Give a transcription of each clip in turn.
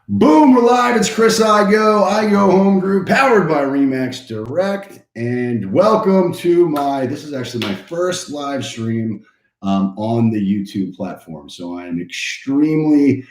Boom, we're live. It's Chris Igoe Home Group, powered by Remax Direct. And welcome to this is actually my first live stream on the YouTube platform. So I'm extremely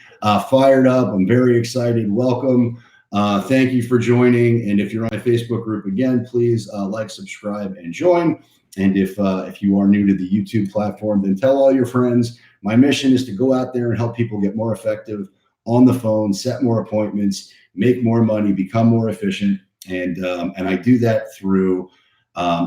fired up. I'm very excited. Welcome. Thank you for joining. And if you're on my Facebook group, again, please like, subscribe, and join. And if you are new to the YouTube platform, then tell all your friends. My mission is to go out there and help people get more effective on the phone, set more appointments, make more money, become more efficient. And I do that through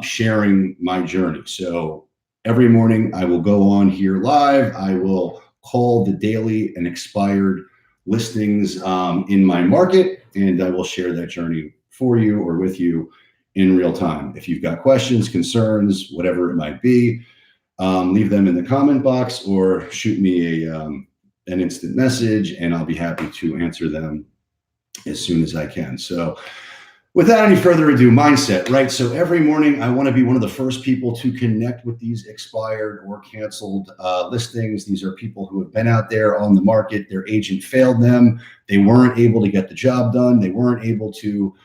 sharing my journey. So every morning I will go on here live. I will call the daily and expired listings in my market, and I will share that journey for you or with you in real time. If you've got questions, concerns, whatever it might be, leave them in the comment box or shoot me an instant message, and I'll be happy to answer them as soon as I can. So without any further ado, mindset, right? So every morning I want to be one of the first people to connect with these expired or canceled listings. These are people who have been out there on the market. Their agent failed them. They weren't able to get the job done. They weren't able to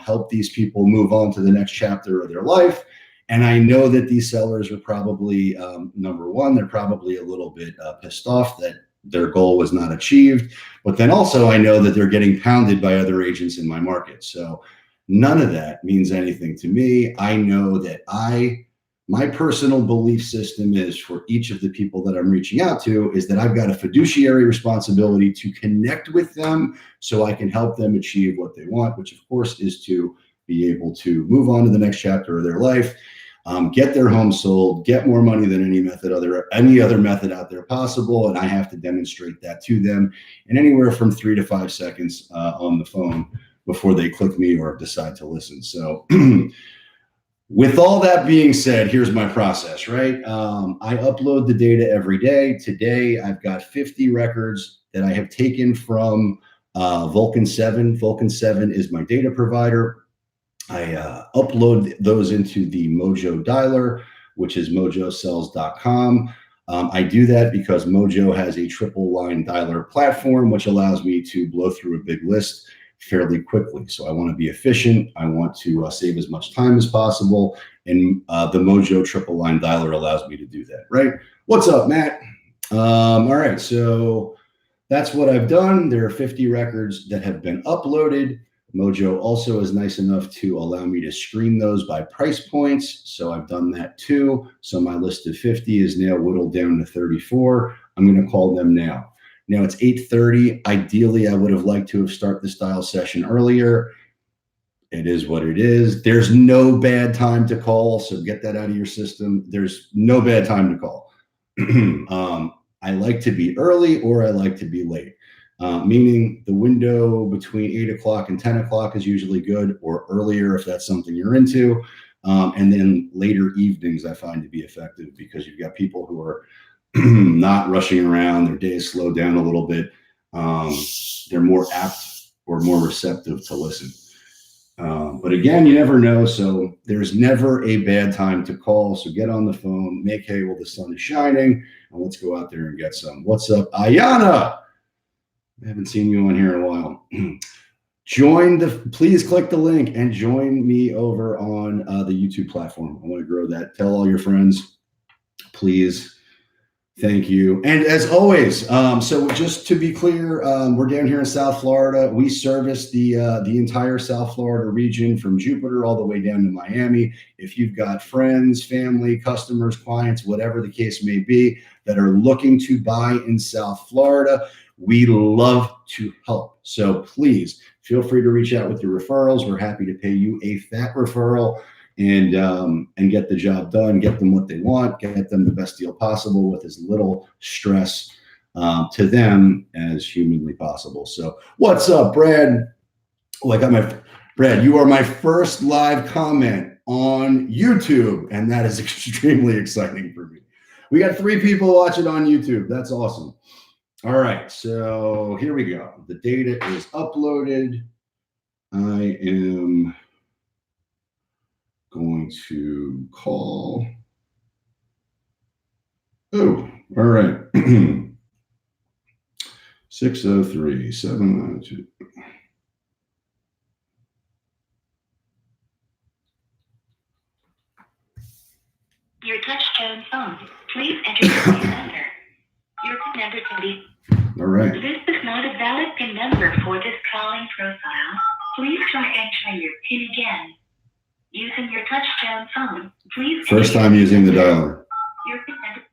help these people move on to the next chapter of their life. And I know that these sellers are probably, number one, they're probably a little bit pissed off that their goal was not achieved. But then also I know that they're getting pounded by other agents in my market. So none of that means anything to me. I know that my personal belief system is for each of the people that I'm reaching out to is that I've got a fiduciary responsibility to connect with them so I can help them achieve what they want, which of course is to be able to move on to the next chapter of their life, get their home sold, get more money than any other method out there possible. And I have to demonstrate that to them in anywhere from 3 to 5 seconds on the phone before they click me or decide to listen. So with all that being said, here's my process, right? I upload the data every day. Today, I've got 50 records that I have taken from Vulcan 7. Vulcan 7 is my data provider. I upload those into the Mojo dialer, which is mojosells.com. I do that because Mojo has a triple line dialer platform, which allows me to blow through a big list fairly quickly. So I want to be efficient. I want to save as much time as possible. And the Mojo triple line dialer allows me to do that, right? What's up, Matt? All right, so that's what I've done. There are 50 records that have been uploaded. Mojo also is nice enough to allow me to screen those by price points. So I've done that too. So my list of 50 is now whittled down to 34. I'm going to call them now. Now it's 8:30. Ideally, I would have liked to have started the style session earlier. It is what it is. There's no bad time to call. So get that out of your system. There's no bad time to call. I like to be early or I like to be late. Meaning the window between 8 o'clock and 10 o'clock is usually good, or earlier if that's something you're into. And then later evenings I find to be effective because you've got people who are not rushing around. Their day is slowed down a little bit. They're more apt or more receptive to listen. But again, you never know. So there's never a bad time to call. So get on the phone, make hay while the sun is shining, and let's go out there and get some. What's up, Ayana? I haven't seen you on here in a while. Please click the link and join me over on the YouTube platform. I want to grow that. Tell all your friends, please. Thank you. And as always, so just to be clear, we're down here in South Florida. We service the entire South Florida region from Jupiter all the way down to Miami. If you've got friends, family, customers, clients, whatever the case may be, that are looking to buy in South Florida, we love to help. So please feel free to reach out with your referrals. We're happy to pay you a FAT referral and get the job done, get them what they want, get them the best deal possible with as little stress to them as humanly possible. So what's up, Brad? Oh, I got Brad, you are my first live comment on YouTube, and that is extremely exciting for me. We got 3 people watching on YouTube. That's awesome. All right, so here we go. The data is uploaded. I am going to call. Oh, all right. 603-792. Your touchtone phone. Please enter your PIN number. Your PIN number can be. All right. This is not a valid PIN number for this calling profile. Please try entering your PIN again. Using your touchtone phone, please. First time using the dialer. Your PIN number.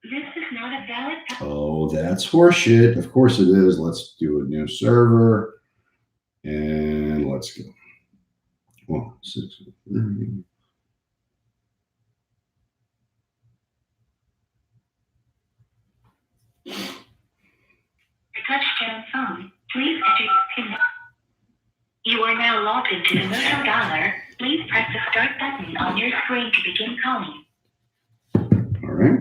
This is not a valid. Oh, that's horseshit. Of course it is. Let's do a new server. And let's go. 1, 6, 3. Your touchtone phone. Please enter your PIN number. You are now logged into the Moto Dollar. Please press the start button on your screen to begin calling. All right.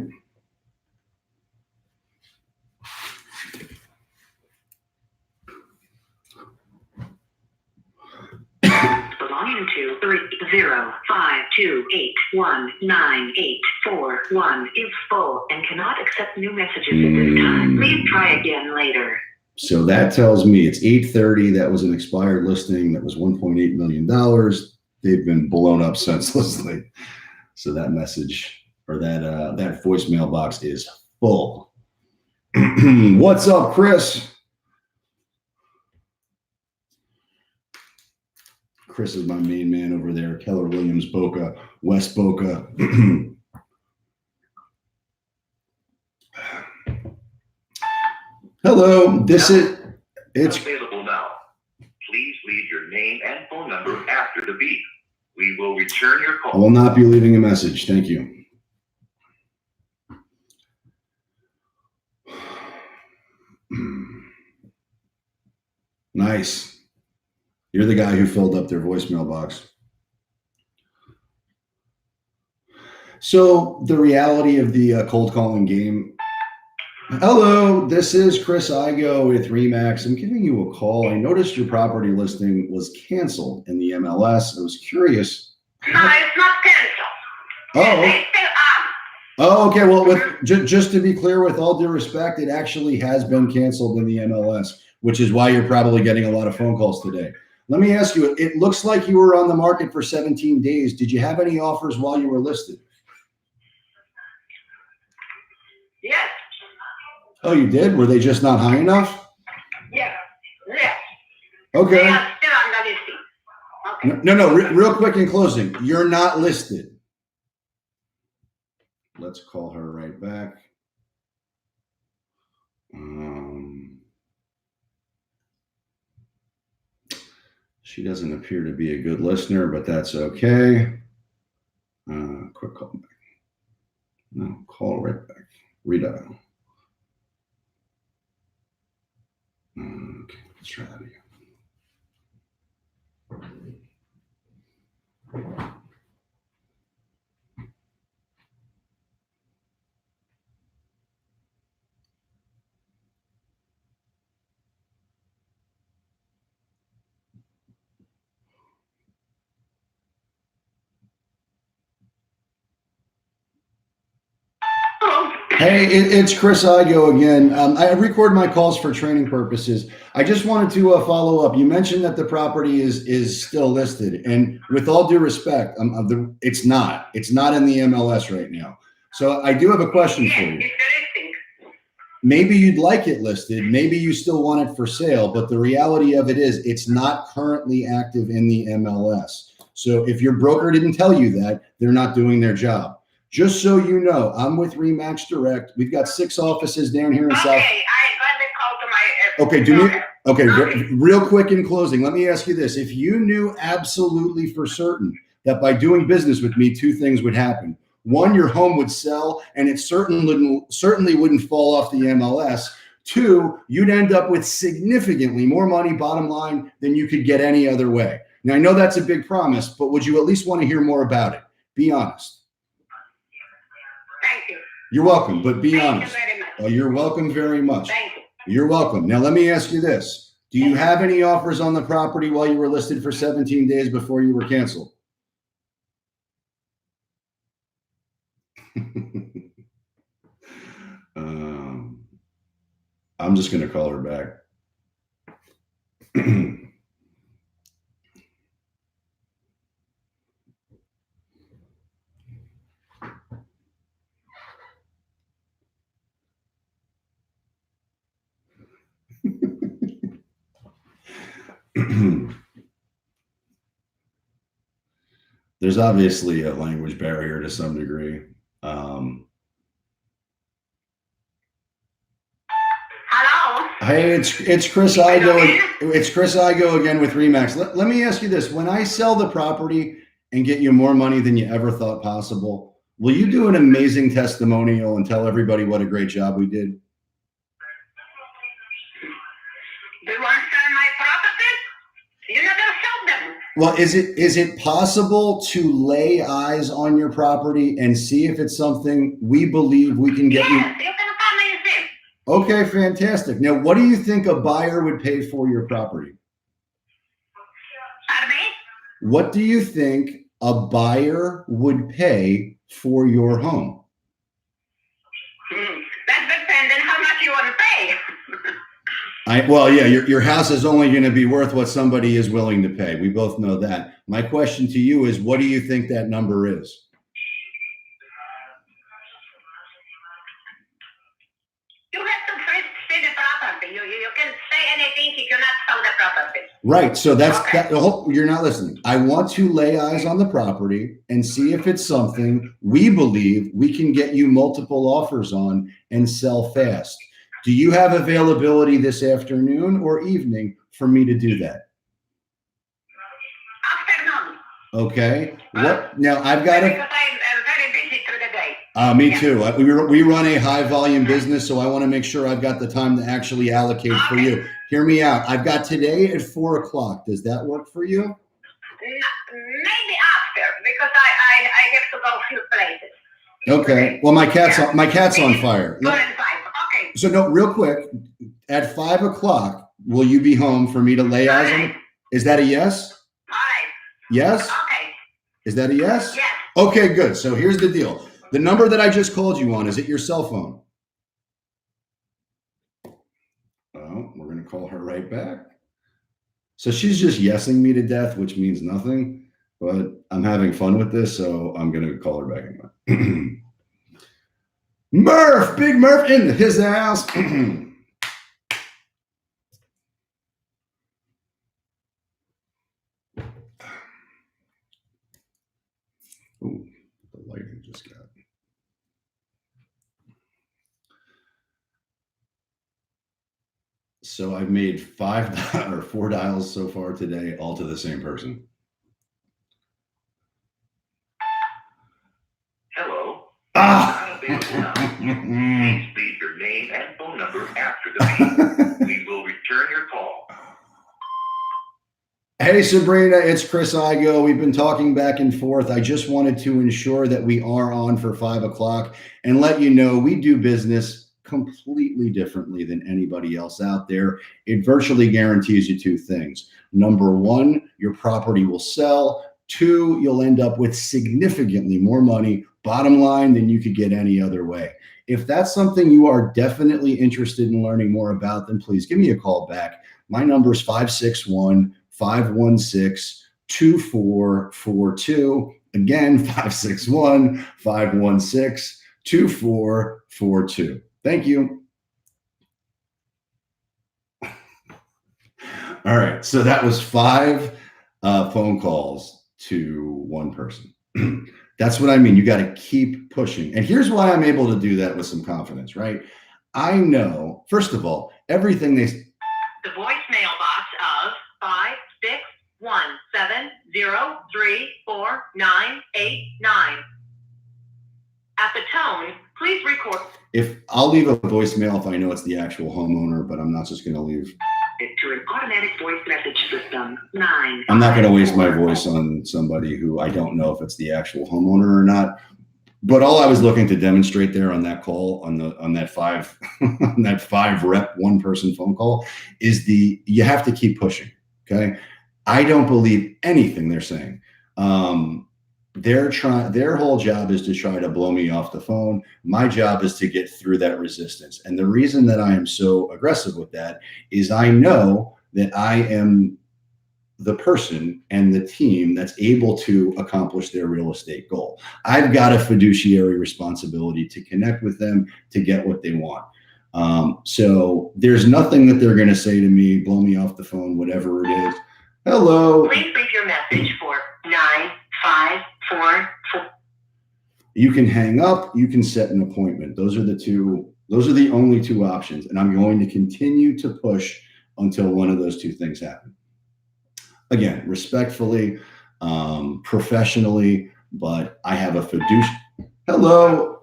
Belonging to 30528198141 is full and cannot accept new messages at this time. Please try again later. So that tells me it's 8:30. That was an expired listing. That was $1.8 million. They've been blown up senselessly. So that message or that voicemail box is full. What's up, Chris? Chris is my main man over there. Keller Williams, Boca, West Boca. Hello, it's available now. Please leave your name and phone number after the beep. We will return your call. I will not be leaving a message. Thank you. Nice. You're the guy who filled up their voicemail box. So the reality of the cold calling game. Hello, this is Chris Igoe with Remax. I'm giving you a call. I noticed your property listing was canceled in the MLS. I was curious. No, it's not canceled. Oh. It's still on. Oh, okay. Well, just to be clear, with all due respect, it actually has been canceled in the MLS, which is why you're probably getting a lot of phone calls today. Let me ask you, it looks like you were on the market for 17 days. Did you have any offers while you were listed? Yes. Oh, you did? Were they just not high enough? Yes. Yes. Okay. They are still on the listing. Okay. No, real quick in closing. You're not listed. Let's call her right back. She doesn't appear to be a good listener, but that's okay. Quick call back. No, call right back. Redial. Okay, let's try that again. Hey, it's Chris Igoe again. I record my calls for training purposes. I just wanted to follow up. You mentioned that the property is still listed, and with all due respect, it's not. It's not in the MLS right now. So I do have a question for you. Maybe you'd like it listed. Maybe you still want it for sale, but the reality of it is it's not currently active in the MLS. So if your broker didn't tell you that, they're not doing their job. Just so you know, I'm with Remax Direct. We've got 6 offices down here in South. Okay, I got the call to my. Okay, real quick in closing, let me ask you this. If you knew absolutely for certain that by doing business with me, 2 things would happen. 1, your home would sell, and it certainly wouldn't fall off the MLS. 2, you'd end up with significantly more money, bottom line, than you could get any other way. Now, I know that's a big promise, but would you at least want to hear more about it? Be honest. Thank you. You're welcome, but be honest. Thank you very much. Oh, you're welcome very much. Thank you. You're welcome. Now, let me ask you this. Do you have any offers on the property while you were listed for 17 days before you were canceled? I'm just going to call her back. There's obviously a language barrier to some degree. Hello. Hey, it's Chris Igoe. It's Chris Igoe again with Remax. Let me ask you this: when I sell the property and get you more money than you ever thought possible, will you do an amazing testimonial and tell everybody what a great job we did? Do you want to sell my property? You never sold them. Well, is it possible to lay eyes on your property and see if it's something we believe we can get you? Yes, you can come and see. Okay, fantastic. Now, what do you think a buyer would pay for your property? Pardon me? What do you think a buyer would pay for your home? That depends on how much you want to pay. Well, yeah, your house is only going to be worth what somebody is willing to pay. We both know that. My question to you is, what do you think that number is? You have to first see the property. You can say anything if you're not sold the property. Right. So that's Okay. you're not listening. I want to lay eyes on the property and see if it's something we believe we can get you multiple offers on and sell fast. Do you have availability this afternoon or evening for me to do that? Afternoon. Okay. What now? I've got Because to. I'm very busy through the day. Me Yeah. too. We run a high volume business, so I want to make sure I've got the time to actually allocate for you. Hear me out. I've got today at 4 o'clock. Does that work for you? Maybe after, because I have to go a few places. Okay. Well, my cat's on fire. Go and find. Okay. So no, real quick. At 5 o'clock, will you be home for me to lay eyes on it? Is that a yes? All right. Yes. Okay. Is that a yes? Yes. Okay, good. So here's the deal. The number that I just called you on, is it your cell phone? Oh, we're going to call her right back. So she's just yesing me to death, which means nothing, but I'm having fun with this, so I'm going to call her back anyway. Murph, Big Murph in his house. Ooh, the lighting just got. So I've made 5 or 4 dials so far today, all to the same person. Hello. Ah! Not available now. Please leave your name and phone number after the beep. We will return your call. Hey, Sabrina, it's Chris Igoe. We've been talking back and forth. I just wanted to ensure that we are on for 5 o'clock and let you know we do business completely differently than anybody else out there. It virtually guarantees you 2 things. Number 1, your property will sell. 2, you'll end up with significantly more money, bottom line, than you could get any other way. If that's something you are definitely interested in learning more about, then please give me a call back. My number is 561-516-2442. Again, 561-516-2442. Thank you. All right. So that was 5 phone calls to 1 person. That's what I mean. You got to keep pushing. And here's why I'm able to do that with some confidence, right? I know, first of all, everything they... The voicemail box of 561-703-4989. At the tone, please record. If I'll leave a voicemail if I know it's the actual homeowner, but I'm not just going to leave. To an automatic voice message system, 9. I'm not going to waste my voice on somebody who I don't know if it's the actual homeowner or not. But all I was looking to demonstrate there on that call, on that 5 on that 5 rep 1 person phone call, is you have to keep pushing. Okay, I don't believe anything they're saying. their whole job is to try to blow me off the phone. My job is to get through that resistance. And the reason that I am so aggressive with that is I know that I am the person and the team that's able to accomplish their real estate goal. I've got a fiduciary responsibility to connect with them to get what they want. So there's nothing that they're going to say to me, blow me off the phone, whatever it is. Hello. Please leave your message for 9544. You can hang up, you can set an appointment. Those are the only two options. And I'm going to continue to push until one of those two things happen. Again, respectfully, professionally, but I have a fiduciary. Hello.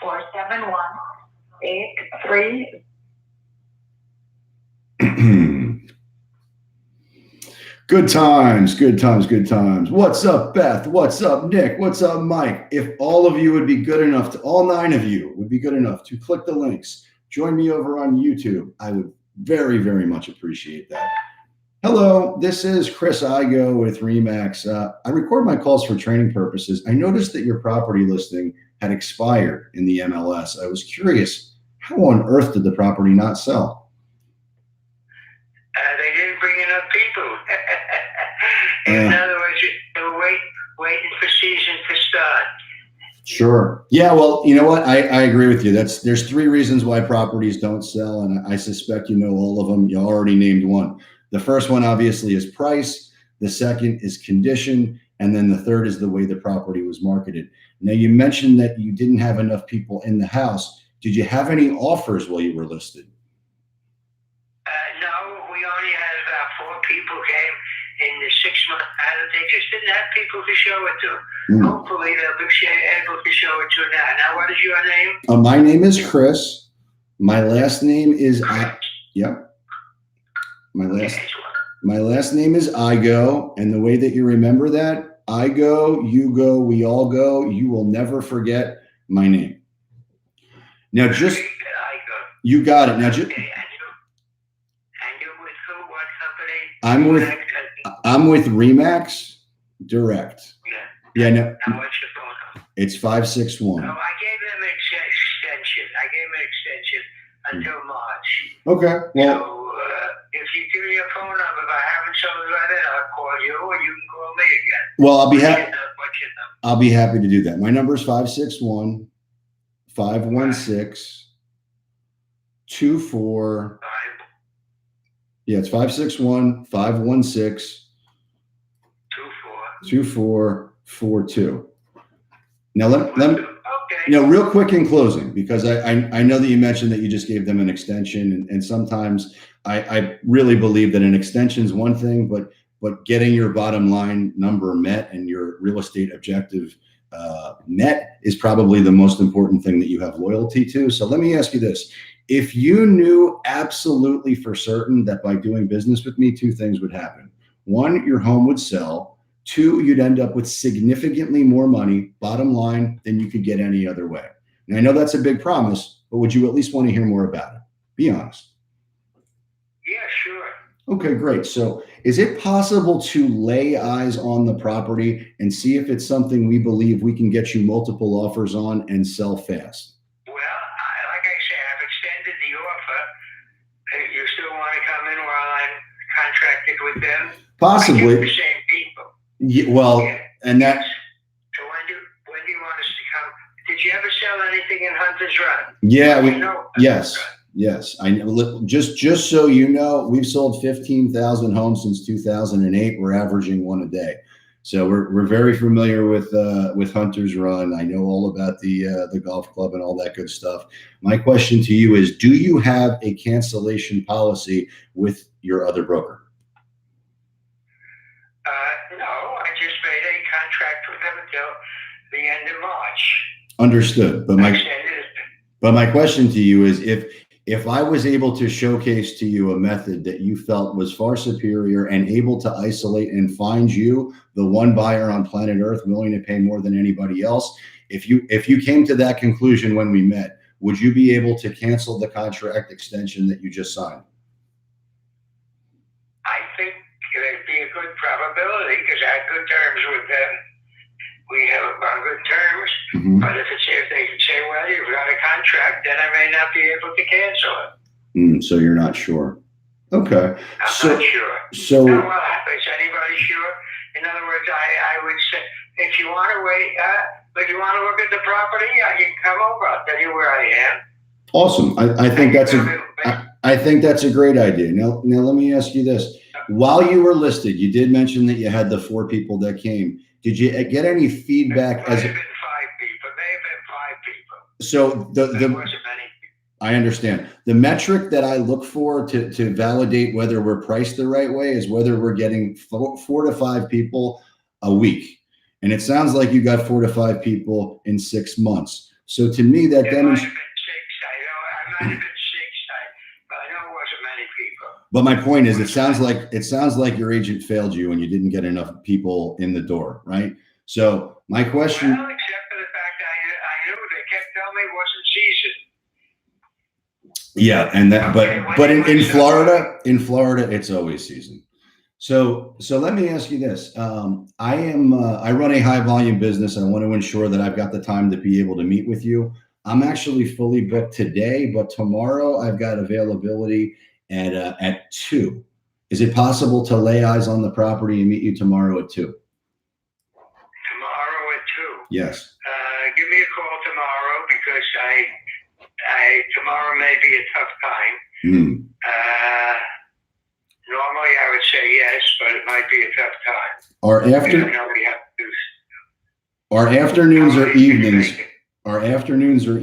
471-83. Good times, good times, good times. What's up, Beth? What's up, Nick? What's up, Mike? If all of you would be good enough all 9 of you would be good enough to click the links, join me over on YouTube, I would very, very much appreciate that. Hello, this is Chris Igoe with RE/MAX. I record my calls for training purposes. I noticed that your property listing had expired in the MLS. I was curious, how on earth did the property not sell? They didn't bring enough people. In other words, they were waiting for season to start. Sure. Yeah, well, you know what? I agree with you. There's 3 reasons why properties don't sell, and I suspect you know all of them. You already named one. The first one obviously is price. The second is condition. And then the third is the way the property was marketed. Now, you mentioned that you didn't have enough people in the house. Did you have any offers while you were listed? No, we only had about 4 people came in the 6 months. They just didn't have people to show it to. Hopefully, they'll be able to show it to now. Now, what is your name? My name is Chris. My last name is yep. My last name is Igoe, and the way that you remember that, I go, you go, we all go. You will never forget my name. Now, just you got it. Now, just and you're with who? What company? I'm with RE/MAX Direct. Yeah. No. Now, what's your phone number? It's 561. No, I gave them an extension. Until March. Okay. Well. So, if you give me a phone number, if I haven't sold by then, I'll call you, or you can call me again. Well, I'll be happy. What's your number? I'll be happy to do that. My number is 561-516-24. Yeah, it's 561-516-2442. Now let me. Okay. Real quick in closing, because I know that you mentioned that you just gave them an extension, and sometimes I really believe that an extension is one thing, but getting your bottom line number met and your real estate objective met is probably the most important thing that you have loyalty to. So let me ask you this. If you knew absolutely for certain that by doing business with me, 2 things would happen. 1, your home would sell. 2, you'd end up with significantly more money, bottom line, than you could get any other way. And I know that's a big promise, but would you at least want to hear more about it? Be honest. Yeah, sure. Okay, great. So is it possible to lay eyes on the property and see if it's something we believe we can get you multiple offers on and sell fast? Well, like I said, I've extended the offer. You still want to come in while I'm contracted with them? Possibly. The same people. Yeah, well, yeah. And that. So when do you want us to come? Did you ever sell anything in Hunter's Run? Yeah. Yes. I know. Just so you know, we've sold 15,000 homes since 2008. We're averaging 1 a day. So we're very familiar with Hunter's Run. I know all about the golf club and all that good stuff. My question to you is, do you have a cancellation policy with your other broker? No, I just made a contract with them until the end of March. Understood. But my question to you is, if I was able to showcase to you a method that you felt was far superior and able to isolate and find you the one buyer on planet Earth willing to pay more than anybody else, if you came to that conclusion when we met, would you be able to cancel the contract extension that you just signed? I think it'd be a good probability because I had good terms with them. we have on good terms. Mm-hmm. But if they can say, well, you've got a contract, then I may not be able to cancel it. So you're not sure. Okay. I'm not sure. So. No, well, is anybody sure? In other words, I would say, if you want to wait, if you want to look at the property, you can come over. I'll tell you where I am. Awesome. I think that's a great idea. Now let me ask you this. While you were listed, you did mention that you had the 4 people that came. Did you get any feedback? It may have been 5 people. It may have been 5 people. So there wasn't many. I understand. The metric that I look for to validate whether we're priced the right way is whether we're getting 4 to 5 people a week. And it sounds like you got 4 to 5 people in 6 months. So to me, that demonstrates. I might have been 6. But I know it wasn't many people. But my point is, it sounds like your agent failed you and you didn't get enough people in the door, right? So my question. Well, except for the fact I knew they kept telling me it wasn't season. Yeah, and that, but in Florida, it's always season. So let me ask you this. I run a high volume business. I want to ensure that I've got the time to be able to meet with you. I'm actually fully booked today, but tomorrow I've got availability at 2. Is it possible to lay eyes on the property and meet you tomorrow at 2? Tomorrow at 2? Yes. Give me a call tomorrow because tomorrow may be a tough time. Normally I would say yes, but it might be a tough time. Our afternoons or evenings. Are afternoons or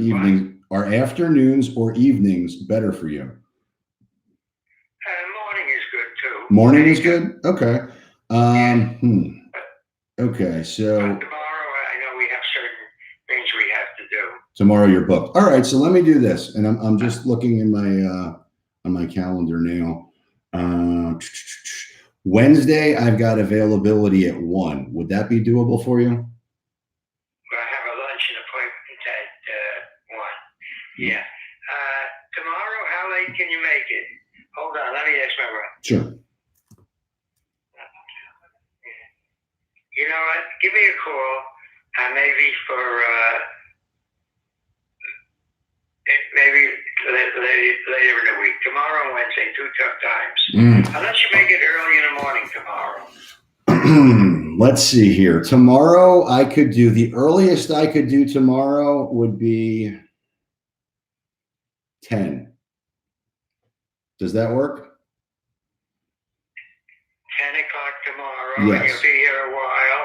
evenings better for you? Morning is good too. Morning is good? Okay. Okay, so tomorrow I know we have certain things we have to do. Tomorrow you're booked. All right, so let me do this. And I'm just looking in my on my calendar now. Wednesday I've got availability at 1. Would that be doable for you? Yeah. Tomorrow, how late can you make it? Hold on, let me ask my wife. Sure. You know what? Give me a call. Maybe for maybe later in the week. Tomorrow and Wednesday, 2 tough times. Unless you make it early in the morning tomorrow. Let's see here. Tomorrow, the earliest I could do tomorrow would be 10. Does that work? 10 o'clock tomorrow. Yes. And you'll be here a while.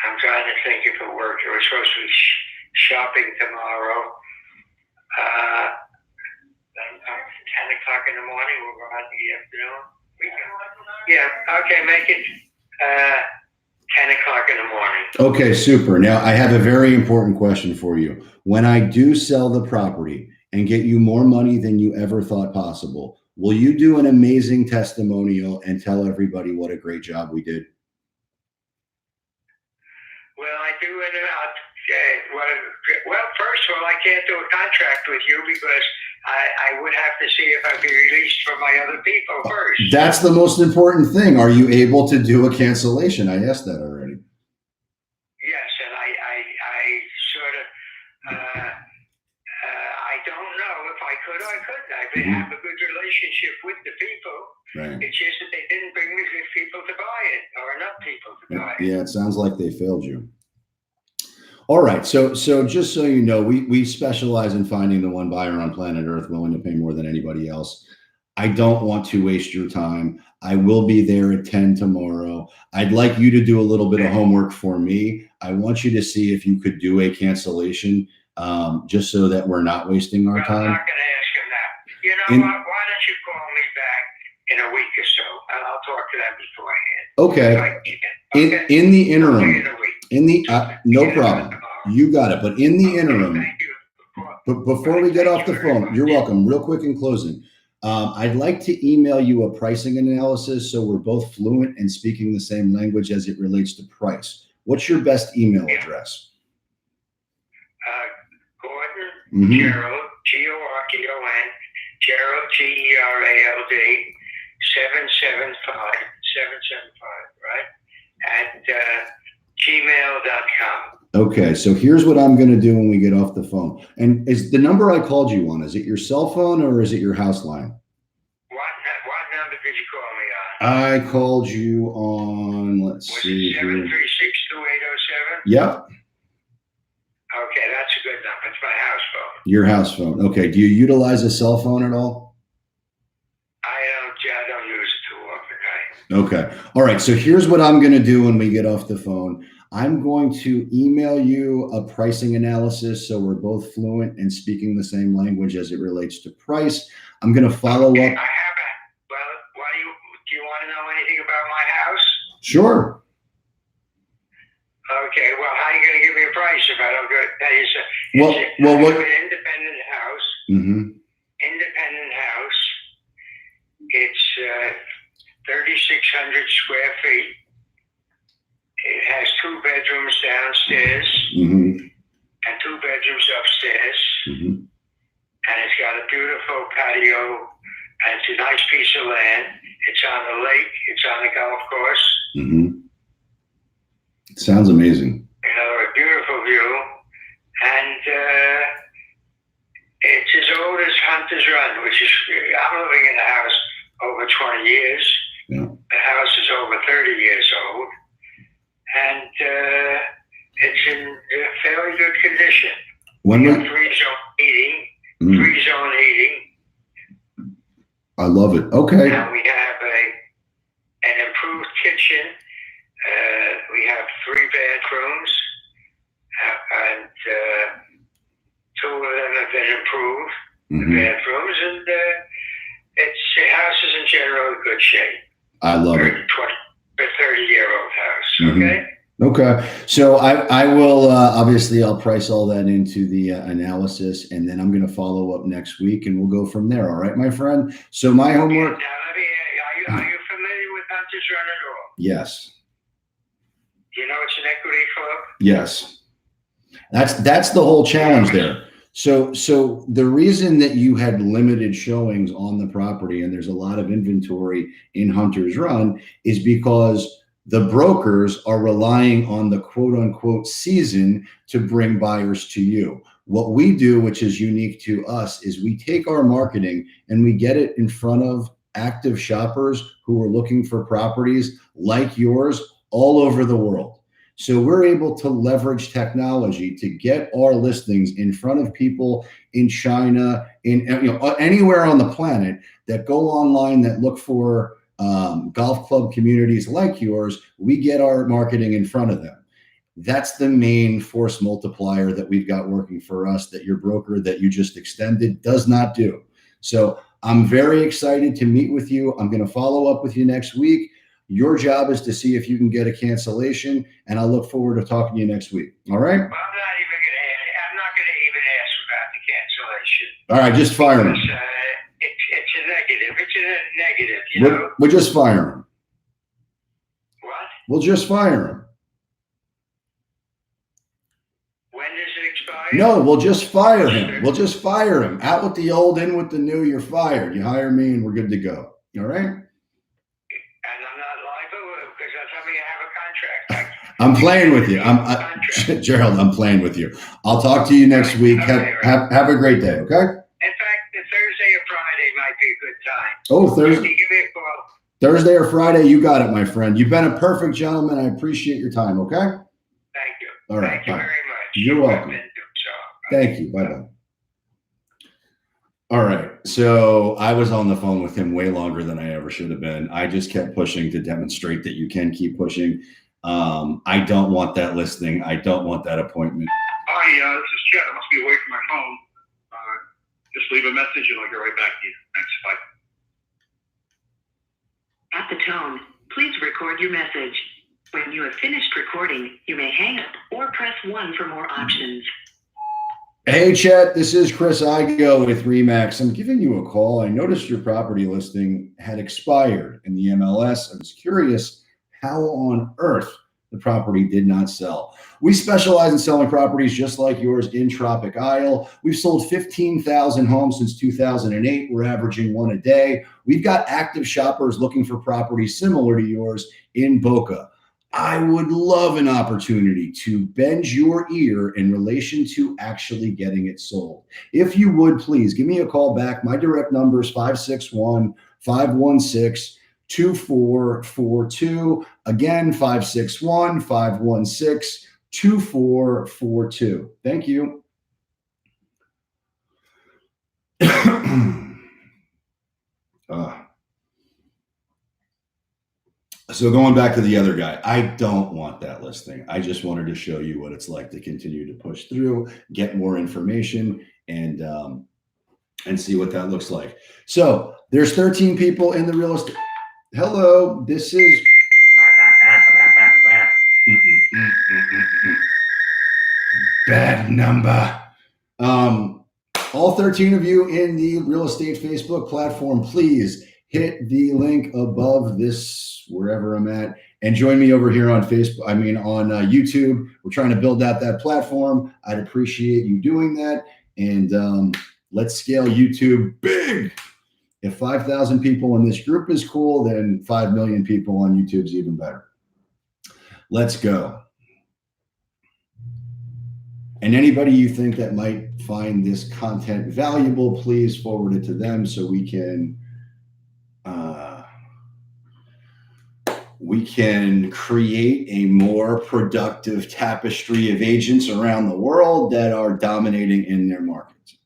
I'm trying to think if it worked. We're supposed to be shopping tomorrow. 10 o'clock in the morning. We'll go out in the afternoon. Yeah. Okay. Make it 10 o'clock in the morning. Okay, super. Now, I have a very important question for you. When I do sell the property and get you more money than you ever thought possible, will you do an amazing testimonial and tell everybody what a great job we did? Well, I do. Well, first of all, I can't do a contract with you because I would have to see if I'd be released from my other people first. That's the most important thing. Are you able to do a cancellation? I asked that already. Yes, and I sort of, I don't know if I could or I couldn't. I have a good relationship with the people. Right. It's just that they didn't bring me people to buy it or enough people to buy it. Yeah, it sounds like they failed you. All right, so just so you know, we specialize in finding the one buyer on planet Earth willing to pay more than anybody else. I don't want to waste your time. I will be there at 10 tomorrow. I'd like you to do a little bit of homework for me. I want you to see if you could do a cancellation, just so that we're not wasting our time. I'm not going to ask him that. You know what? Why don't you call me back in a week or so, and I'll talk to them beforehand. Okay. In the interim, no problem. You got it. But in the interim, but before we get off the phone, you're welcome. Real quick in closing, I'd like to email you a pricing analysis so we're both fluent and speaking the same language as it relates to price. What's your best email address? Gordon Gerald, G-O-R-D-O-N, Gerald, Gerald, 775 right? At gmail.com. Okay, so here's what I'm going to do when we get off the phone. And is the number I called you on, is it your cell phone or is it your house line? What number did you call me on? I called you on, let's Was see. it 736-2807? Yep. Okay, that's a good number. It's my house phone. Your house phone. Okay. Do you utilize a cell phone at all? I don't use it too often, right? Okay. All right. So here's what I'm going to do when we get off the phone. I'm going to email you a pricing analysis so we're both fluent and speaking the same language as it relates to price. I'm going to follow up. I have a, well, do you want to know anything about my house? Sure. Okay, well, how are you going to give me a price if I don't go? That is What? An independent house. Mm-hmm. Independent house. It's 3,600 square feet. It has 2 bedrooms downstairs and 2 bedrooms upstairs. And it's got a beautiful patio. And it's a nice piece of land. It's on the lake. It's on the golf course. Sounds amazing. A beautiful view. And it's as old as Hunter's Run, which is, I'm living in the house over 20 years. Yeah. The house is over 30 years old. And it's in fairly good condition. We have 3-zone heating. 3-zone heating. I love it. Okay. And we have an improved kitchen. We have 3 bedrooms, and 2 of them have been improved, the bedrooms, and the house is in general good shape. I love it. 30-year-old house, okay? Okay. So I will, obviously I'll price all that into the analysis, and then I'm going to follow up next week and we'll go from there. All right, my friend. So my homework. Now, let me, are you familiar with Hunter's Run at all? Yes. You know it's an equity club? Yes. That's the whole challenge there. So the reason that you had limited showings on the property and there's a lot of inventory in Hunter's Run is because the brokers are relying on the quote unquote season to bring buyers to you. What we do, which is unique to us, is we take our marketing and we get it in front of active shoppers who are looking for properties like yours all over the world. So we're able to leverage technology to get our listings in front of people in China, in anywhere on the planet that go online that look for golf club communities like yours. We get our marketing in front of them. That's the main force multiplier that we've got working for us that your broker that you just extended does not do. So I'm very excited to meet with you. I'm going to follow up with you next week. Your job is to see if you can get a cancellation, and I look forward to talking to you next week. All right? Well, I'm not going to even ask about the cancellation. All right, just fire him. It's a negative. It's a negative, We'll just fire him. What? We'll just fire him. When does it expire? No, we'll just fire him. We'll just fire him. Out with the old, in with the new. You're fired. You hire me, and we're good to go. All right? I'm playing with you. Gerald, I'm playing with you. I'll talk to you next week. Have a great day, okay? In fact, the Thursday or Friday might be a good time. Oh, Thursday. Give me a call. Thursday or Friday, you got it, my friend. You've been a perfect gentleman. I appreciate your time, okay? Thank you. All right. Thank you very much. You're welcome. Thank you. Bye-bye. All right. So I was on the phone with him way longer than I ever should have been. I just kept pushing to demonstrate that you can keep pushing. I don't want that listing. I don't want that appointment. Hi, this is Chet. I must be away from my phone. Just leave a message and I'll get right back to you. Thanks. Bye. At the tone, please record your message. When you have finished recording, you may hang up or press 1 for more options. Hey, Chet, this is Chris Igoe with RE/MAX. I'm giving you a call. I noticed your property listing had expired in the MLS. I was curious how on earth The property did not sell. We specialize in selling properties just like yours in Tropic Isle. We've sold 15,000 homes since 2008. We're averaging one a day. We've got active shoppers looking for properties similar to yours in Boca. I would love an opportunity to bend your ear in relation to actually getting it sold. If you would, please give me a call back. My direct number is 561-516-2442. Again, 561-516-2442. Thank you. So going back to the other guy, I don't want that listing. I just wanted to show you what it's like to continue to push through, get more information, and see what that looks like. So there's 13 people in the real estate. Hello, this is bad number. All 13 of you in the real estate Facebook platform, please hit the link above this, wherever I'm at, and join me over here on Facebook. on YouTube. We're trying to build out that platform. I'd appreciate you doing that. And let's scale YouTube big. If 5,000 people in this group is cool, then 5 million people on YouTube is even better. Let's go. And anybody you think that might find this content valuable, please forward it to them so we can create a more productive tapestry of agents around the world that are dominating in their markets.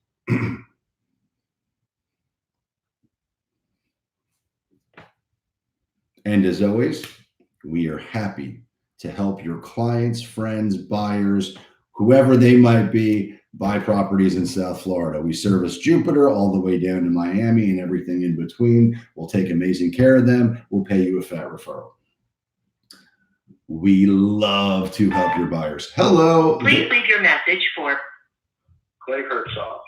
And as always, we are happy to help your clients, friends, buyers, whoever they might be, buy properties in South Florida. We service Jupiter all the way down to Miami and everything in between. We'll take amazing care of them. We'll pay you a FAT referral. We love to help your buyers. Hello. Please leave your message for Clay Herzog.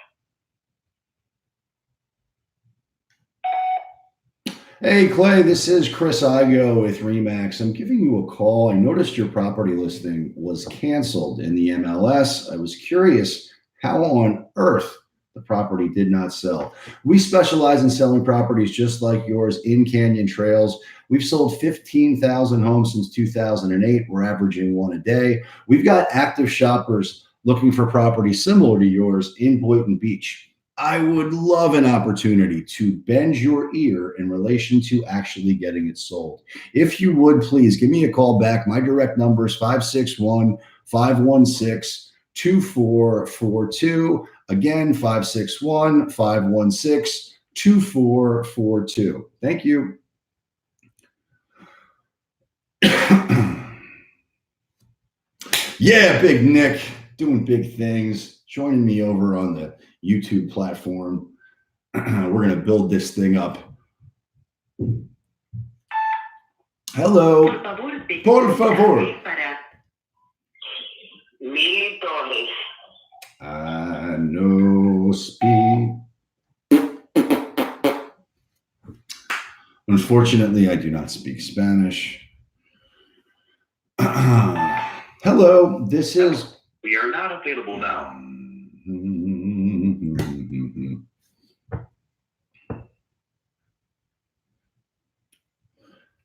Hey, Clay, this is Chris Igoe with RE/MAX. I'm giving you a call. I noticed your property listing was canceled in the MLS. I was curious how on earth the property did not sell. We specialize in selling properties just like yours in Canyon Trails. We've sold 15,000 homes since 2008. We're averaging one a day. We've got active shoppers looking for properties similar to yours in Boynton Beach. I would love an opportunity to bend your ear in relation to actually getting it sold. If you would, please give me a call back. My direct number is 561-516-2442. Again, 561-516-2442. Thank you. Yeah, Big Nick, doing big things, joining me over on the YouTube platform. We're going to build this thing up. Hello. Por favor. $1,000. I no speak. Unfortunately, I do not speak Spanish. Hello, this is. We are not available now.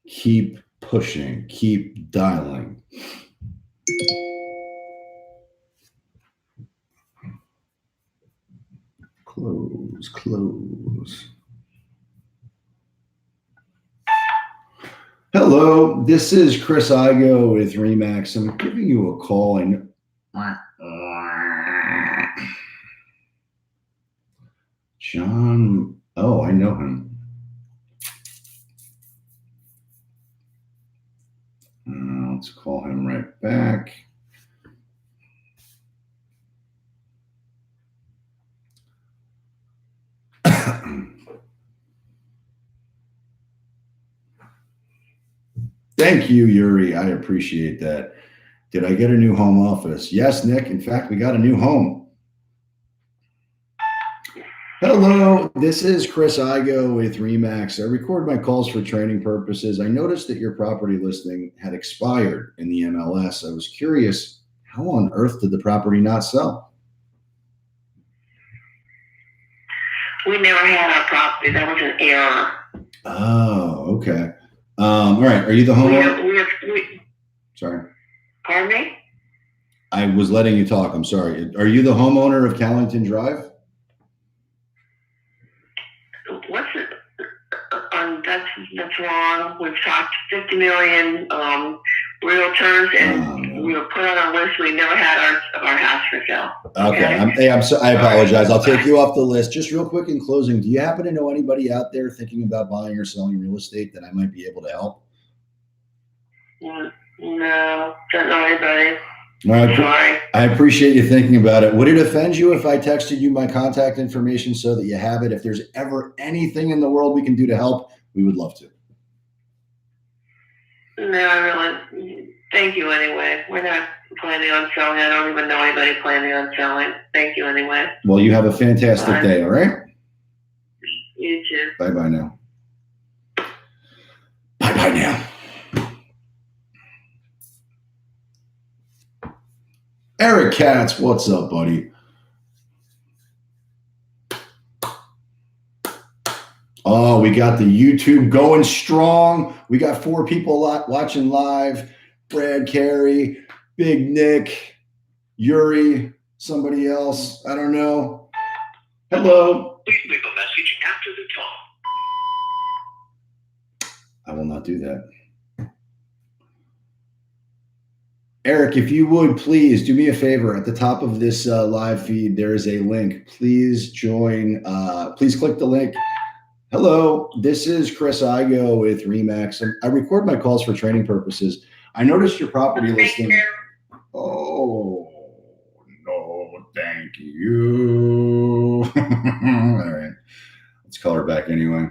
Keep pushing, keep dialing. Close. Hello, this is Chris Igoe with RE/MAX. I'm giving you a call. John, oh, I know him. Let's call him right back. Thank you, Yuri. I appreciate that. Did I get a new home office? Yes, Nick. In fact, we got a new home. Hello, this is Chris Igoe with Remax. I record my calls for training purposes. I noticed that your property listing had expired in the MLS. I was curious, how on earth did the property not sell? We never had our property. That was an error. Oh, okay. All right. Are you the homeowner? Sorry. Pardon me? I was letting you talk. I'm sorry. Are you the homeowner of Callington Drive? What's it? That's wrong. We've talked 50 million realtors, and we were put on our list. We never had our house for sale. Okay. I apologize. I'll take you off the list. Just real quick in closing, do you happen to know anybody out there thinking about buying or selling real estate that I might be able to help? No, don't know anybody. All right. Sorry. I appreciate you thinking about it. Would it offend you if I texted you my contact information so that you have it? If there's ever anything in the world we can do to help, we would love to. No, really. Thank you anyway. We're not planning on selling. I don't even know anybody planning on selling. Thank you anyway. Well, you have a fantastic day, all right? You too. Bye-bye now. Bye-bye now. Eric Katz, what's up, buddy? Oh, we got the YouTube going strong. We got 4 people watching live. Brad Carey, Big Nick, Yuri, somebody else. I don't know. Hello. Please leave a message after the tone. I will not do that. Eric, if you would please do me a favor. At the top of this live feed, there is a link. Please join. Please click the link. Hello, this is Chris Igoe with Remax. I record my calls for training purposes. I noticed your property listing. Oh, no, thank you. All right, let's call her back anyway.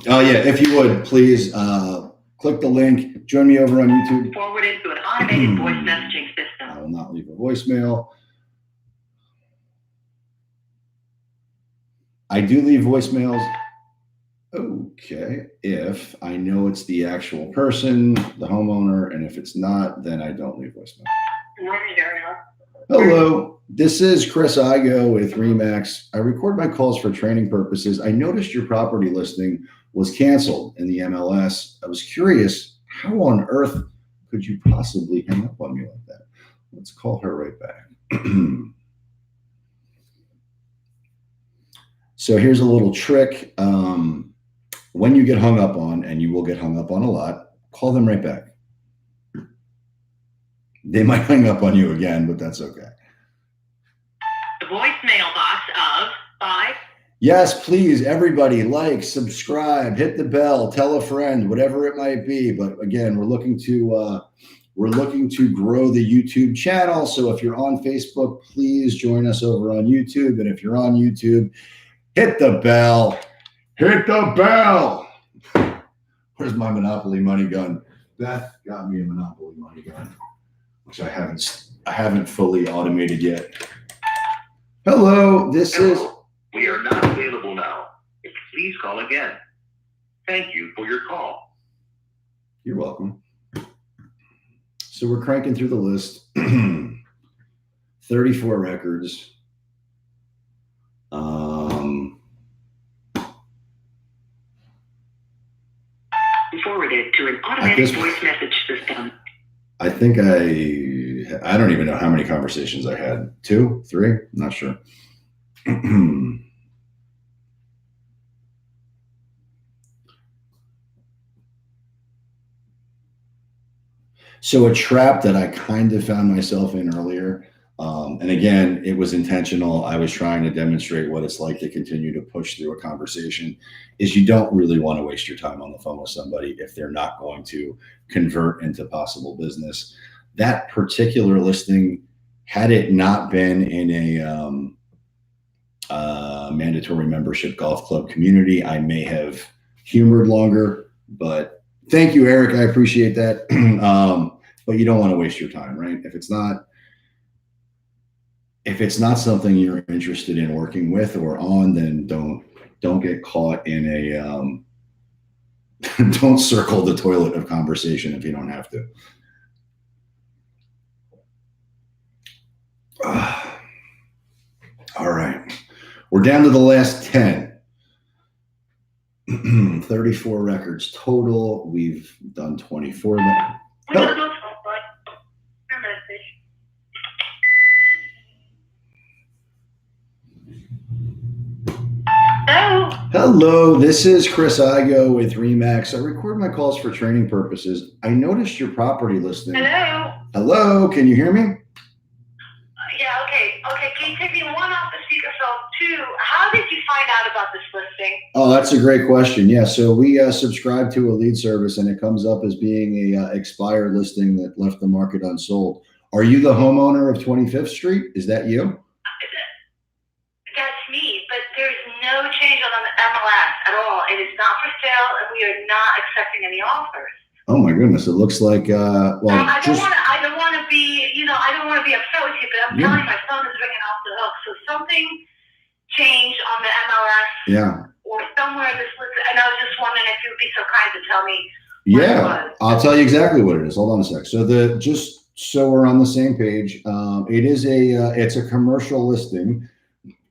Oh yeah, if you would please click the link, join me over on YouTube. Forwarded to an automated voice messaging system. I will not leave a voicemail. I do leave voicemails. Okay, if I know it's the actual person, the homeowner, and if it's not, then I don't leave voicemail. Hello, this is Chris Igoe with Remax. I record my calls for training purposes. I noticed your property listing was canceled in the MLS. I was curious, how on earth could you possibly hang up on me like that? Let's call her right back. So here's a little trick. When you get hung up on, and you will get hung up on a lot, call them right back. They might hang up on you again, but that's okay. The voicemail box of 5. Yes, please, everybody, like, subscribe, hit the bell, tell a friend, whatever it might be. But again, we're looking to grow the YouTube channel. So if you're on Facebook, please join us over on YouTube. And if you're on YouTube, hit the bell. Hit the bell. Where's my Monopoly money gun? Beth got me a Monopoly money gun, which I haven't fully automated yet. Hello, this is. We are not available now. Please call again. Thank you for your call. You're welcome. So we're cranking through the list. 34 records. Forwarded to an automated voice message system. I think I don't even know how many conversations I had. 2, 3, I'm not sure. So a trap that I kind of found myself in earlier, and again, it was intentional. I was trying to demonstrate what it's like to continue to push through a conversation, is you don't really want to waste your time on the phone with somebody if they're not going to convert into possible business. That particular listing, had it not been in a mandatory membership golf club community, I may have humored longer, but thank you, Eric. I appreciate that. But you don't want to waste your time, right? If it's not, if it's not something you're interested in working with or on, then don't get caught in a don't circle the toilet of conversation if you don't have to. All right. We're down to the last 10. 34 records total. We've done 24. Oh. Hello, this is Chris Igoe with Remax. I record my calls for training purposes. I noticed your property listing. Hello? Hello, can you hear me? Yeah, okay. Okay, can you take me one off the speakerphone? Two, how did you find out about this listing? Oh, that's a great question. Yeah, so we subscribe to a lead service and it comes up as being a expired listing that left the market unsold. Are you the homeowner of 25th Street? Is that you? That's me, but there's no change on the MLS at all. It is not for sale, and we are not accepting any offers. Oh my goodness! It looks like I don't want to be, I don't want to be upset with you, but I'm telling you, my phone is ringing off the hook. So something changed on the MLS, or somewhere this list, and I was just wondering if you would be so kind to tell me. Yeah, I'll tell you exactly what it is. Hold on a sec. So just so we're on the same page, it is it's a commercial listing.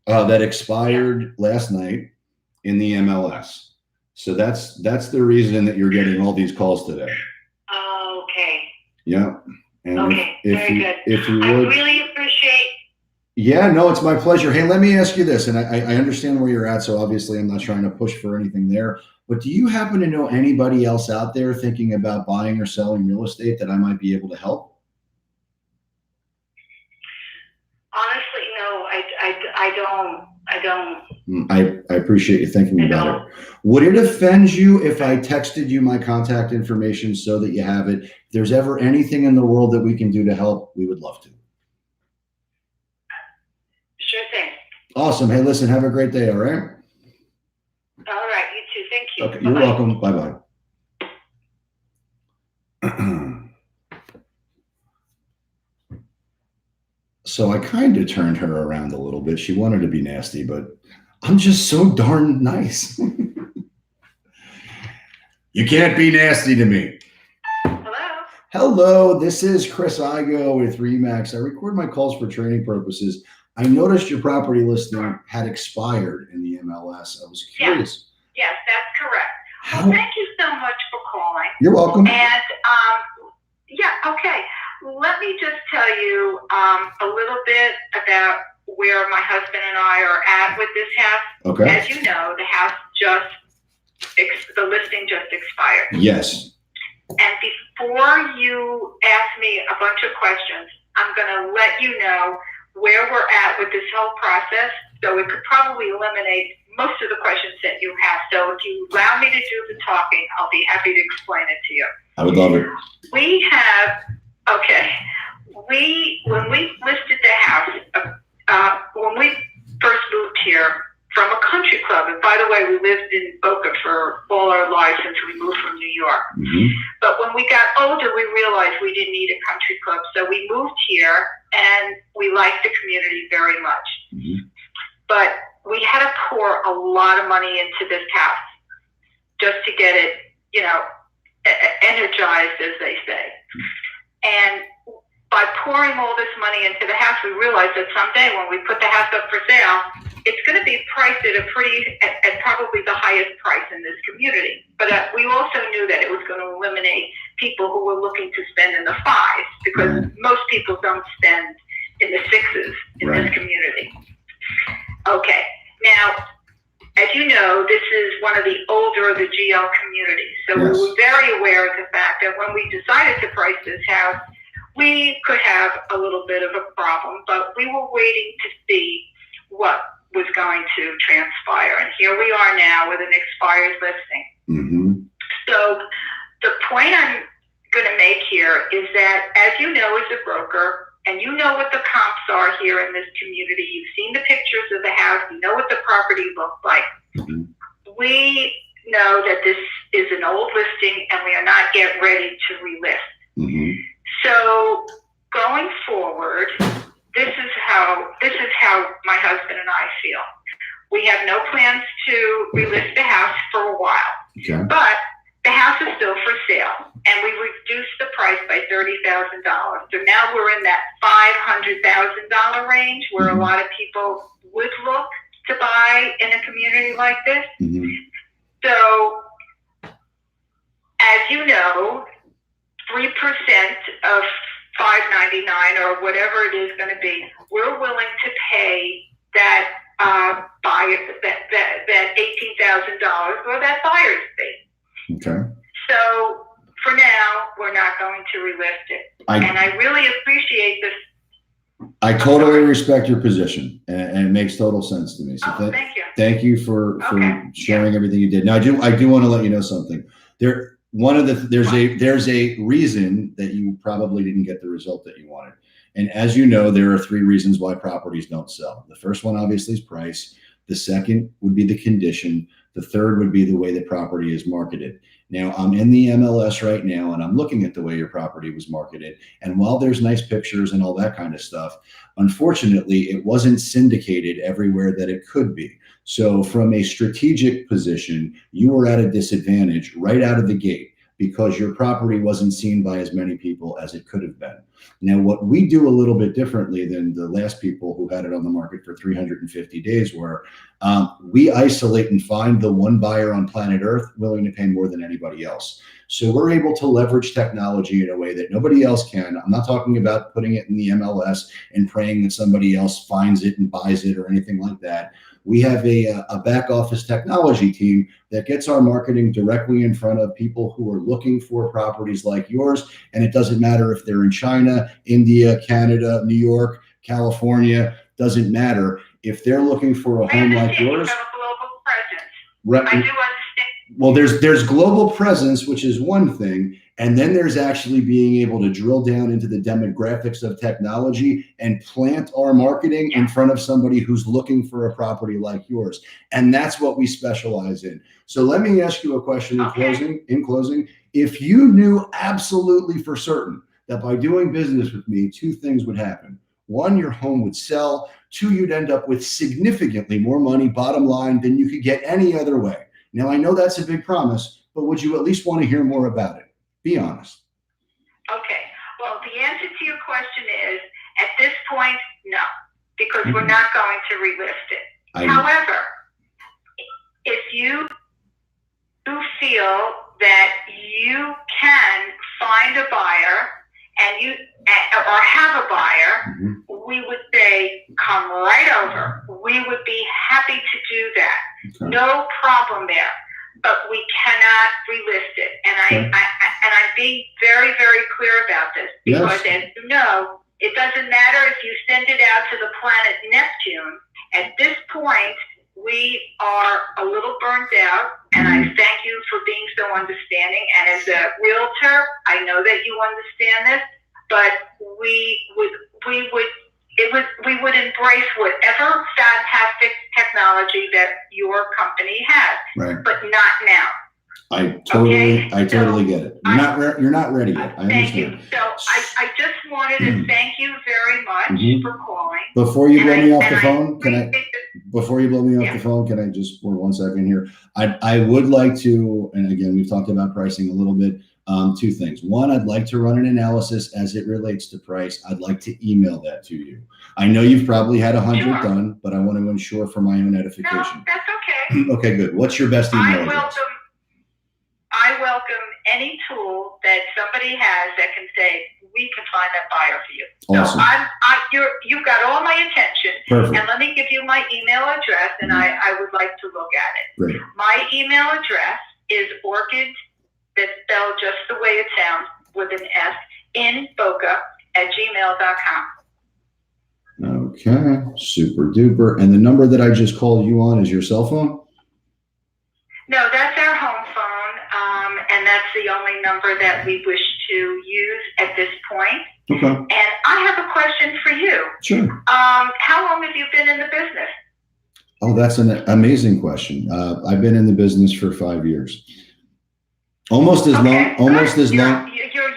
That expired last night in the MLS. So that's the reason that you're getting all these calls today. Okay. Yeah. And okay. Very good. If you would, I really appreciate. Yeah, no, it's my pleasure. Hey, let me ask you this, and I understand where you're at. So obviously, I'm not trying to push for anything there. But do you happen to know anybody else out there thinking about buying or selling real estate that I might be able to help? Honestly, no, I don't. I appreciate you thinking about it. Would it offend you if I texted you my contact information so that you have it? If there's ever anything in the world that we can do to help, we would love to. Sure thing. Awesome. Hey, listen, have a great day, all right? All right, you too. Thank you. Okay, you're welcome. Bye-bye. So I kind of turned her around a little bit. She wanted to be nasty, but I'm just so darn nice. You can't be nasty to me. Hello? Hello, this is Chris Igoe with Remax. I record my calls for training purposes. I noticed your property listing had expired in the MLS. I was curious. Yes, that's correct. Well, thank you so much for calling. You're welcome. And, okay. Let me just tell you a little bit about where my husband and I are at with this house. Okay. As you know, the house the listing just expired. Yes. And before you ask me a bunch of questions, I'm going to let you know where we're at with this whole process, so it could probably eliminate most of the questions that you have. So if you allow me to do the talking, I'll be happy to explain it to you. I would love it. When we listed the house, when we first moved here from a country club, and by the way, we lived in Boca for all our lives since we moved from New York. Mm-hmm. But when we got older, we realized we didn't need a country club. So we moved here, and we liked the community very much. Mm-hmm. But we had to pour a lot of money into this house just to get it, energized, as they say. And by pouring all this money into the house, we realized that someday when we put the house up for sale, it's going to be priced at probably the highest price in this community. But we also knew that it was going to eliminate people who were looking to spend in the fives, because most people don't spend in the sixes in this community. Okay. Now, as you know, this is one of the older of the GL communities. So we were very aware of the fact that when we decided to price this house, we could have a little bit of a problem, but we were waiting to see what was going to transpire. And here we are now with an expired listing. Mm-hmm. So the point I'm going to make here is that, as you know, as a broker, and you know what the comps are here in this community, you've seen the pictures of the house, you know what the property looks like. Mm-hmm. We know that this is an old listing and we are not yet ready to relist. Mm-hmm. So going forward, this is how this is how my husband and I feel. We have no plans to relist the house for a while, Okay. but the house is still for sale, and we reduced the price by $30,000. So now we're in that $500,000 range where a lot of people would look to buy in a community like this. Mm-hmm. So, as you know, 3% of $599 or whatever it is going to be, we're willing to pay that buyer that $18,000 or that buyer's fee. Okay. So for now, we're not going to relist it, and I really appreciate this. I totally respect your position, and it makes total sense to me. So Thank you. thank you for Okay. sharing everything you did. Now, I do want to let you know something. There's a reason that you probably didn't get the result that you wanted. And as you know, there are 3 reasons why properties don't sell. The first one, obviously, is price. The second would be the condition. The third would be the way the property is marketed. Now, I'm in the MLS right now, and I'm looking at the way your property was marketed. And while there's nice pictures and all that kind of stuff, unfortunately, it wasn't syndicated everywhere that it could be. So from a strategic position, you were at a disadvantage right out of the gate because your property wasn't seen by as many people as it could have been. Now, what we do a little bit differently than the last people who had it on the market for 350 days were, we isolate and find the one buyer on planet Earth willing to pay more than anybody else. So we're able to leverage technology in a way that nobody else can. I'm not talking about putting it in the MLS and praying that somebody else finds it and buys it or anything like that. We have a back office technology team that gets our marketing directly in front of people who are looking for properties like yours. And it doesn't matter if they're in China, India, Canada, New York, California, doesn't matter. If they're looking for a home like yours. You have a global presence. Right. I do understand. Well, there's global presence, which is one thing. And then there's actually being able to drill down into the demographics of technology and plant our marketing in front of somebody who's looking for a property like yours. And that's what we specialize in. So let me ask you a question in closing. If you knew absolutely for certain that by doing business with me, 2 things would happen. 1, your home would sell. 2, you'd end up with significantly more money, bottom line, than you could get any other way. Now, I know that's a big promise, but would you at least want to hear more about it? Be honest. Okay. Well, the answer to your question is, at this point, no, because we're not going to relist it. However, if you do feel that you can find a buyer and or have a buyer, we would say, come right over. We would be happy to do that. Okay. No problem there. But we cannot relist it, and I'm being very, very clear about this because, as you know, it doesn't matter if you send it out to the planet Neptune. At this point, we are a little burnt out, and I thank you for being so understanding. And as a realtor, I know that you understand this, but we would embrace whatever fantastic technology that your company has, but not now. I totally get it. You're not ready yet. I understand. Thank you. So I just wanted to thank you very much for calling. Before you blow me off the phone, can I just for 1 second here? I would like to, and again, we've talked about pricing a little bit. 2 things. 1, I'd like to run an analysis as it relates to price. I'd like to email that to you. I know you've probably had 100 done, but I want to ensure for my own edification. No, that's okay. Okay, good. What's your best email address? I welcome any tool that somebody has that can say, we can find that buyer for you. Awesome. So you've got all my attention. Perfect. And let me give you my email address, and I would like to look at it. Great. My email address is orchid, that's spelled just the way it sounds, with an S, in boca@gmail.com. Okay, super duper. And the number that I just called you on is your cell phone? No, that's our home phone, and that's the only number that we wish to use at this point. Okay. And I have a question for you. Sure. How long have you been in the business? Oh, that's an amazing question. I've been in the business for 5 years. Almost as long. You're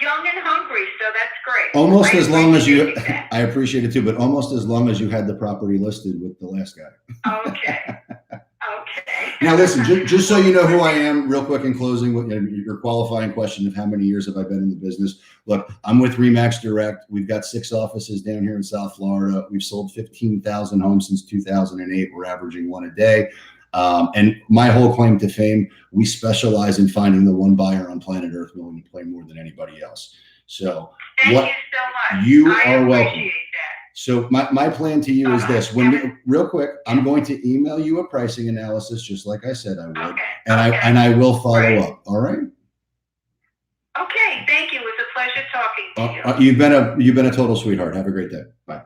young and hungry, so that's great. Almost I as long as you, appreciate that. I appreciate it too, but almost as long as you had the property listed with the last guy. Okay. Okay. Now, listen, just so you know who I am, real quick in closing, your qualifying question of how many years have I been in the business. Look, I'm with Remax Direct. We've got 6 offices down here in South Florida. We've sold 15,000 homes since 2008. We're averaging 1 a day. And my whole claim to fame, we specialize in finding the one buyer on planet Earth willing to play more than anybody else. So Thank what you so much. you I are welcome. appreciate that. So my plan to you is this: real quick, I'm going to email you a pricing analysis, just like I said I would, Okay. and I will follow Right. up. All right. Okay. Thank you. It was a pleasure talking to you. You've been a total sweetheart. Have a great day. Bye.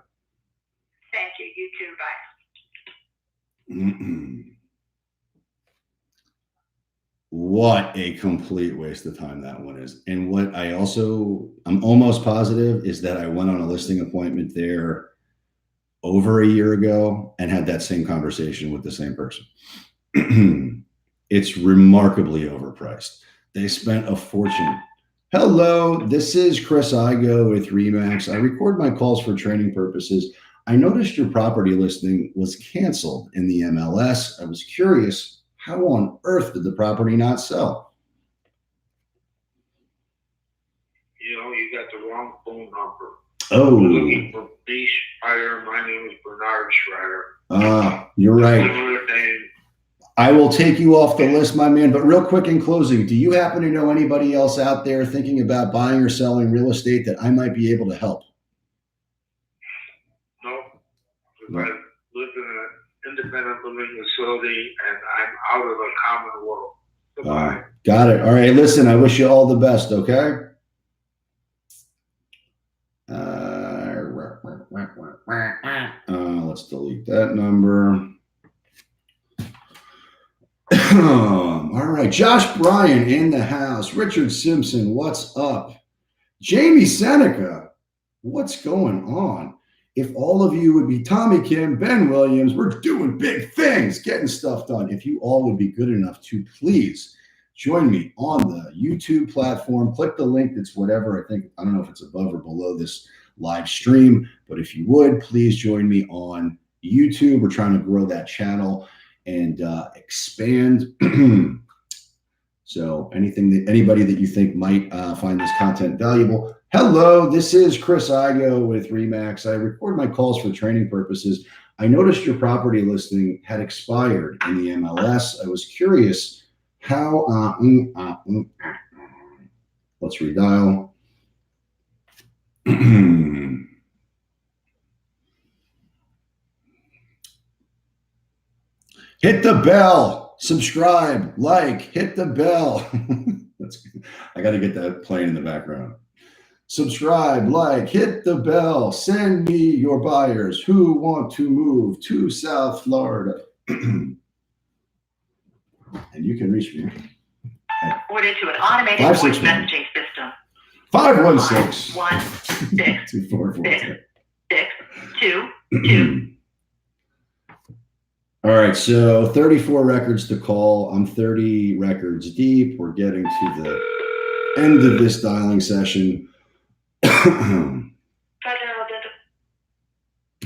Thank you. You too. Bye. What a complete waste of time that one is. And what I'm almost positive is that I went on a listing appointment there over a year ago and had that same conversation with the same person. It's remarkably overpriced. They spent a fortune. Hello, this is Chris Igoe with Remax. I record my calls for training purposes. I noticed your property listing was canceled in the MLS. I was curious, how on earth did the property not sell? You know, you got the wrong phone number. Oh. You're looking for B. Schreider. My name is Bernard Schreider. You're right. Similar name. I will take you off the list, my man. But real quick in closing, do you happen to know anybody else out there thinking about buying or selling real estate that I might be able to help? No, because I live in an independent living facility and I'm out of the common world. Goodbye. Got it. All right. Listen, I wish you all the best. Okay. Let's delete that number. All right. Josh Bryan in the house. Richard Simpson, what's up? Jamie Seneca, what's going on? If all of you would be Tommy Kim, Ben Williams, we're doing big things, getting stuff done. If you all would be good enough to please join me on the YouTube platform, click the link that's whatever. I don't know if it's above or below this live stream, but if you would, please join me on YouTube. We're trying to grow that channel and expand. So anybody that you think might find this content valuable. Hello, this is Chris Igoe with Remax. I record my calls for training purposes. I noticed your property listing had expired in the MLS. I was curious how, let's redial. Hit the bell, subscribe, like, hit the bell. I got to get that playing in the background. Subscribe, like, hit the bell, send me your buyers who want to move to South Florida. And you can reach me. Forwarded to an automated voice messaging system. 516 244 All right, so 34 records to call. I'm 30 records deep. We're getting to the end of this dialing session.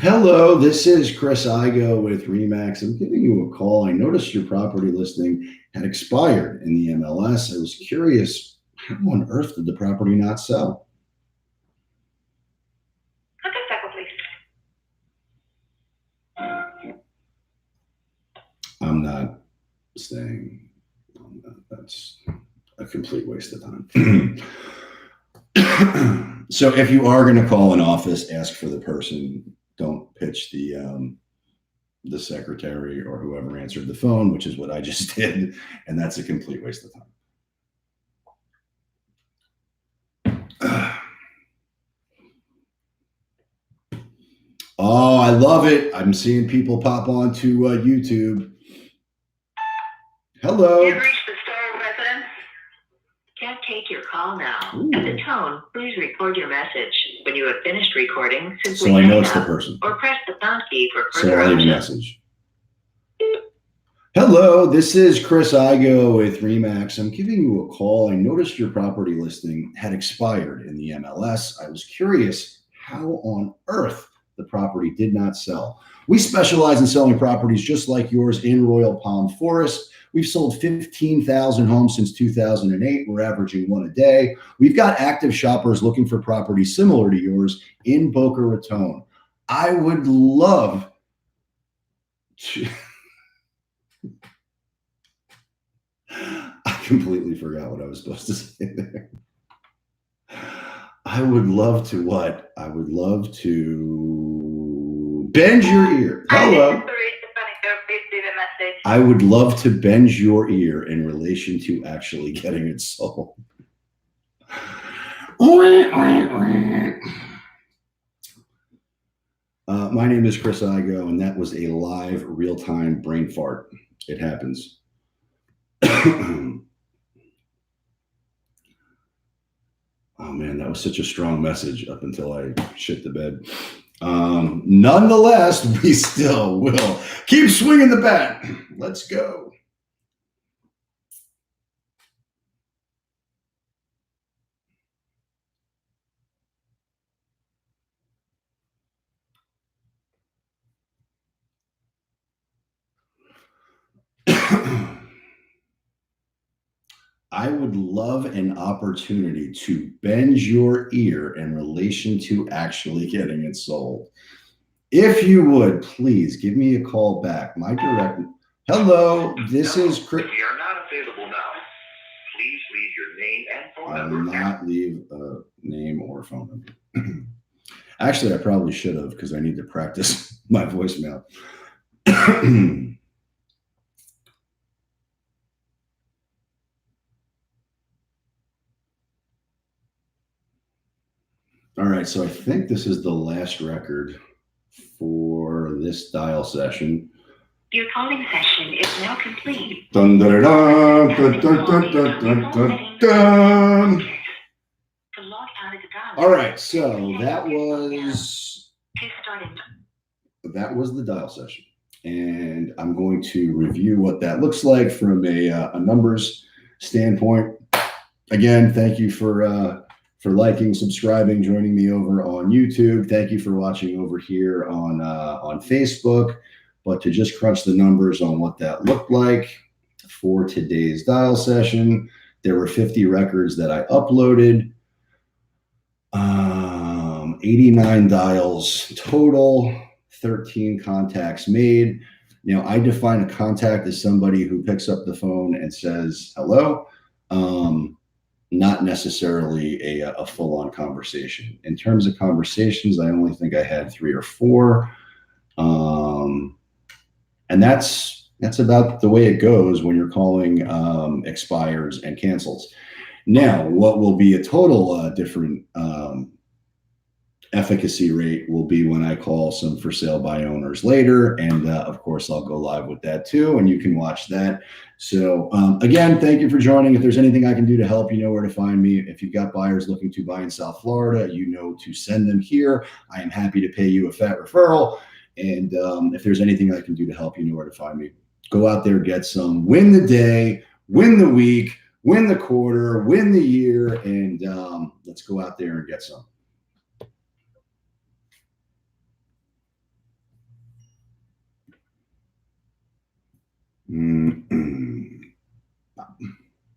Hello, this is Chris Igoe with Remax. I'm giving you a call. I noticed your property listing had expired in the MLS. I was curious, how on earth did the property not sell? I'm not staying. That's a complete waste of time. So if you are going to call an office, ask for the person. Don't pitch the secretary or whoever answered the phone, which is what I just did. And that's a complete waste of time. Oh, I love it. I'm seeing people pop onto YouTube. Hello. You've reached the store residence. Can't take your call now. Ooh. At the tone, please record your message. When you have finished recording, simply So I know hang it's the up person. or press the pound key for So further I'll leave a options. message. Hello, this is Chris Igoe with Remax. I'm giving you a call. I noticed your property listing had expired in the MLS. I was curious how on earth the property did not sell. We specialize in selling properties just like yours in Royal Palm Forest. We've sold 15,000 homes since 2008. We're averaging one a day. We've got active shoppers looking for properties similar to yours in Boca Raton. I would love to... I completely forgot what I was supposed to say there. I would love to what? I would love to bend your ear. Hello. I would love to bend your ear in relation to actually getting it sold. My name is Chris Igoe, and that was a live, real-time brain fart. It happens. Oh man, that was such a strong message up until I shit the bed. Nonetheless, we still will keep swinging the bat. Let's go. I would love an opportunity to bend your ear in relation to actually getting it sold. If you would, please give me a call back. My direct... Hello, this is Chris. We are not available now. Please leave your name and phone number. I will not leave a name or phone number. Actually, I probably should have because I need to practice my voicemail. All right, so I think this is the last record for this dial session. Your calling session is now complete. Dun, dun, dun, dun, dun, dun, dun, dun, dun, dun. To log out of the dial. All right, so that was the dial session, and I'm going to review what that looks like from a numbers standpoint. Again, thank you for liking, subscribing, joining me over on YouTube. Thank you for watching over here on Facebook. But to just crunch the numbers on what that looked like for today's dial session, there were 50 records that I uploaded, 89 dials total, 13 contacts made. Now, I define a contact as somebody who picks up the phone and says hello. Not necessarily a full-on conversation. In terms of conversations, I only think I had 3 or 4. And that's about the way it goes when you're calling expires and cancels. Now, what will be a total different efficacy rate will be when I call some for sale by owners later. And of course, I'll go live with that too, and you can watch that. So again, thank you for joining. If there's anything I can do to help, you know where to find me. If you've got buyers looking to buy in South Florida, you know to send them here. I am happy to pay you a FAT referral. And if there's anything I can do to help, you know where to find me. Go out there, get some, win the day, win the week, win the quarter, win the year, and let's go out there and get some.